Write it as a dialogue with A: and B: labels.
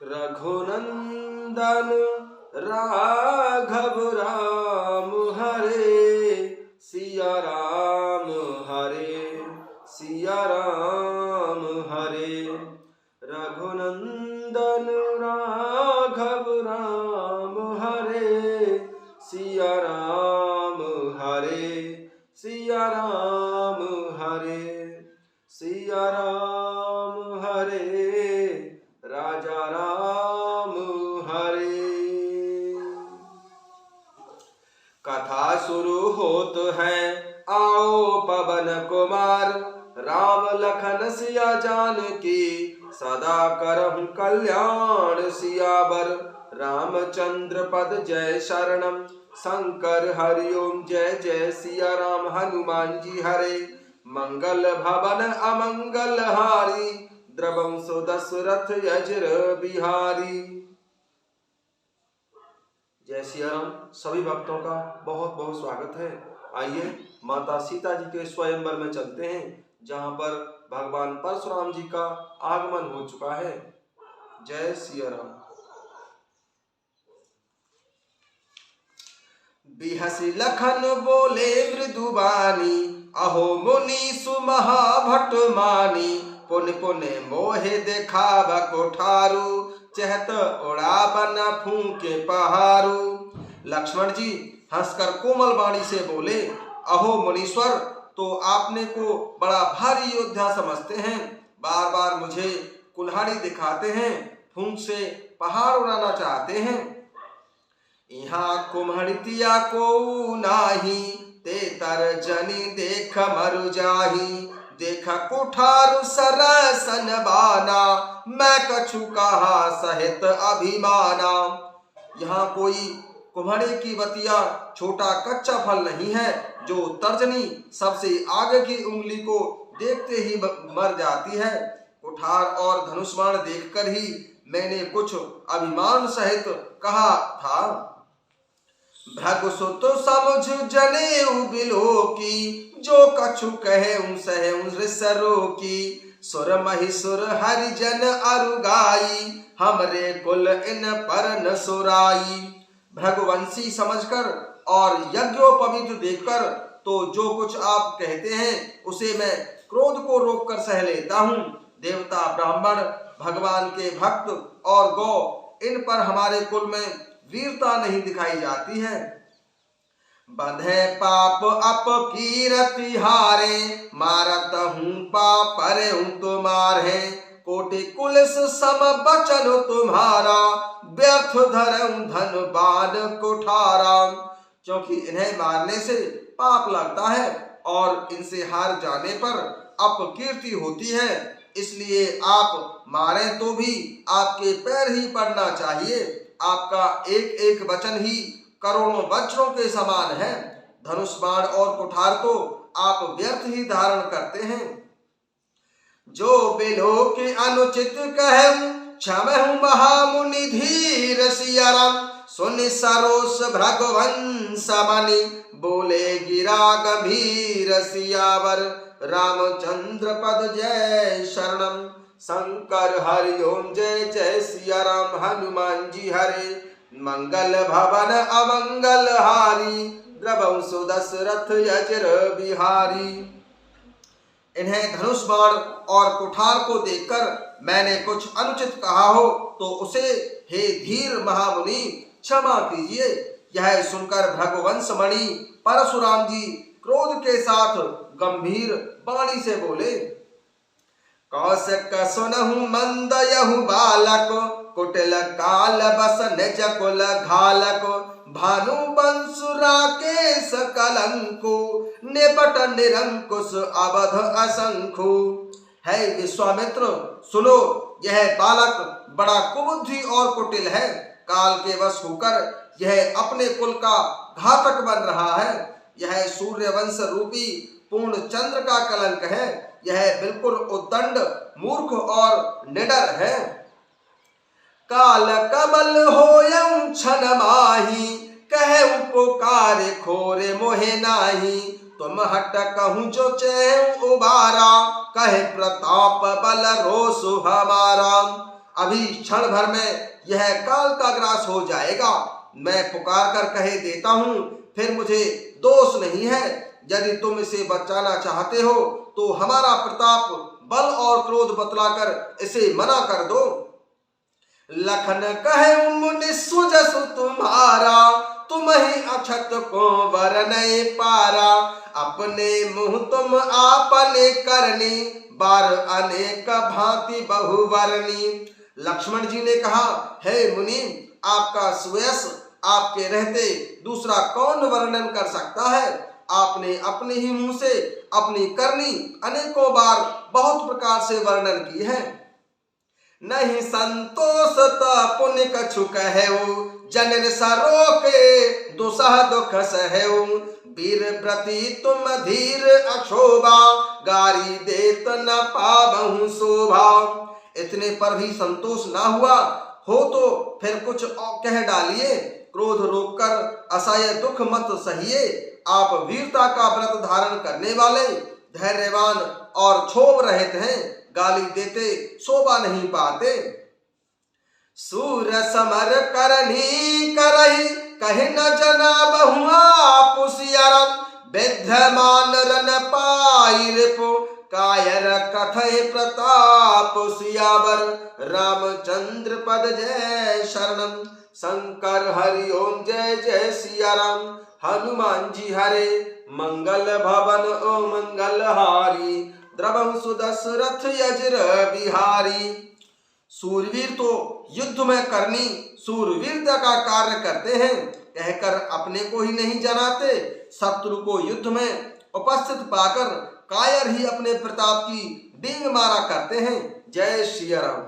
A: रघुनंदन राघव राम हरे सिया राम हरे सिया राम हरे। रघुनंदन राघव राम हरे सिया राम हरे सिया राम हरे सिया राम हरे राजा राम हरे। कथा शुरू होत है आओ पवन कुमार, राम लखन सिया जानकी सदा करहु कल्याण सियावर। रामचंद्र पद जय शरणम शंकर हरिओम जय जय सिया राम। हनुमान जी हरे मंगल भवन अमंगल हारी, द्रवंशो दशरथ यजर बिहारी। जय सिया राम। सभी भक्तों का बहुत बहुत स्वागत है। आइए माता सीता जी के स्वयंवर में चलते हैं, जहां पर भगवान परशुराम जी का आगमन हो चुका है। जय सिया राम। बिहसी लखन बोले मृदुबानी, अहो मुनि सुमहाभट मानी। पुन पुन मोहे देखावा कोठारू, चहत उड़ावन फूंके पहारू। लक्ष्मण जी हंसकर कोमल वाणी से बोले, अहो मुनीश्वर, तो आपने को बड़ा भारी योद्धा समझते हैं, बार बार मुझे कुल्हाड़ी दिखाते हैं, फूंक से पहाड़ उड़ाना चाहते हैं। यहाँ कुम्हड़तिया को नाही, ते तर जनी देख मरु जाही। देखा कुठारु सरसन बाना, मैं कछु कहा सहित अभिमाना। यहाँ कोई कुम्हड़े की बतिया छोटा कच्चा फल नहीं है, जो तर्जनी सबसे आगे की उंगली को देखते ही मर जाती है। कुठार और धनुष्बाण देखकर ही मैंने कुछ अभिमान सहित कहा था। भृगुसुत समझ जनेऊ बिलो की, जो कछु कहे सहे ऋषरो की। सुर महिसुर हरिजन अरुगाई, हमरे कुल इन पर न सुराई। भृगुवंशी समझकर और यज्ञोपवीत देखकर तो जो कुछ आप कहते हैं उसे मैं क्रोध को रोककर सह लेता हूँ। देवता ब्राह्मण भगवान के भक्त और गौ, इन पर हमारे कुल में वीरता नहीं दिखाई जाती है। बंधे पाप अपकीरति हारे, मारत हूँ पाप परे हूँ तुम्हारे। कोटि कुलिस सम बचन तुम्हारा, व्यर्थ धरऊं धन बाण कुठारा। क्योंकि इन्हें मारने से पाप लगता है और इनसे हार जाने पर अपकीर्ति होती है, इसलिए आप मारें तो भी आपके पैर ही पड़ना चाहिए। आपका एक एक वचन ही करोड़ों वज्रों के समान है। धनुष बाण और कुठार तो आप व्यर्थ ही धारण करते हैं। जो बिलो के अनुचित कहूं, क्षमहु महामुनि धीर सिया राम। सुन सरोस भृगुवंश मनि, बोले गिरा गंभीर सियावर। रामचंद्र पद जय शरणम शंकर हरिओम जय जय सिया राम। हनुमान जी हरे मंगल भवन अमंगल हारी, द्रवंशो दशरथ यजर बिहारी। इन्हें धनुष बाण और कुठार को देखकर मैंने कुछ अनुचित कहा हो तो उसे हे धीर महामुनि क्षमा कीजिए। यह सुनकर भृगुवंश मणि परशुराम जी क्रोध के साथ गंभीर वाणी से बोले, कौशिक सुनहु मंद यहु बालक, कुटिल काल बस निज कुल घालक। भानु बंसुरा केश कलंकु, निपट निरंकुश अवध असंखु। है विश्वामित्र, सुनो, यह बालक बड़ा कुबुद्धि और कुटिल है। काल के वश होकर यह अपने कुल का घातक बन रहा है। यह सूर्यवंश रूपी पूर्ण चंद्र का कलंक है। यह बिल्कुल उद्दंड मूर्ख और निडर है। काल कमल होयं छन माही, कहे उपकार खोरे मोहे नाही। तुम हट कहूँ जो चैन उबारा, कहे प्रताप बल रोष हमारा। अभी क्षण भर में यह काल का ग्रास हो जाएगा। मैं पुकार कर कहे देता हूँ, फिर मुझे दोष नहीं है। यदि तुम इसे बचाना चाहते हो तो हमारा प्रताप, बल और क्रोध बतलाकर इसे मना कर दो। लखन कहे मुनि सुजसु तुम्हारा, तुम ही अक्षत को वरनै पारा। अपने मुँह तुम आपने करनी, बार अनेक भांति बहुवर्णी। लक्ष्मण जी ने कहा, हे मुनि, आपका सुयश आपके रहते दूसरा कौन वर्णन कर सकता है। आपने अपने ही मुंह से अपनी करनी अनेकों बार बहुत प्रकार से वर्णन की है। नहीं संतोष पुण्य कछु कहु, जनन सरोके दुसह दुख सहु। वीर व्रती तुम धीर अक्षोभा, गारी देत न पाबहु शोभा। इतने पर भी संतोष ना हुआ हो तो फिर कुछ कह डालिए। क्रोध रोककर असह्य दुख मत सहिए। आप वीरता का व्रत धारण करने वाले, धैर्यवान और क्षोभ रहित हैं, गाली देते शोभा नहीं पाते। सूर समर करनी करही, कहे न जना बहुआ पुसियरन। विद्यमान रन पाई रिपु, कायर कथय प्रताप सियावर। रामचंद्र पद जय शरणम, शंकर हरि ओम जय जय सिया राम। हनुमान जी हरे मंगल भवन ओ मंगल हारी, द्रवहु सुदशरथ यजर बिहारी। सूरवीर तो युद्ध में करनी सूरवीरता का कार्य करते हैं, कहकर अपने को ही नहीं जनाते। शत्रु को युद्ध में उपस्थित पाकर कायर ही अपने प्रताप की डींग मारा करते हैं। जय श्री राम।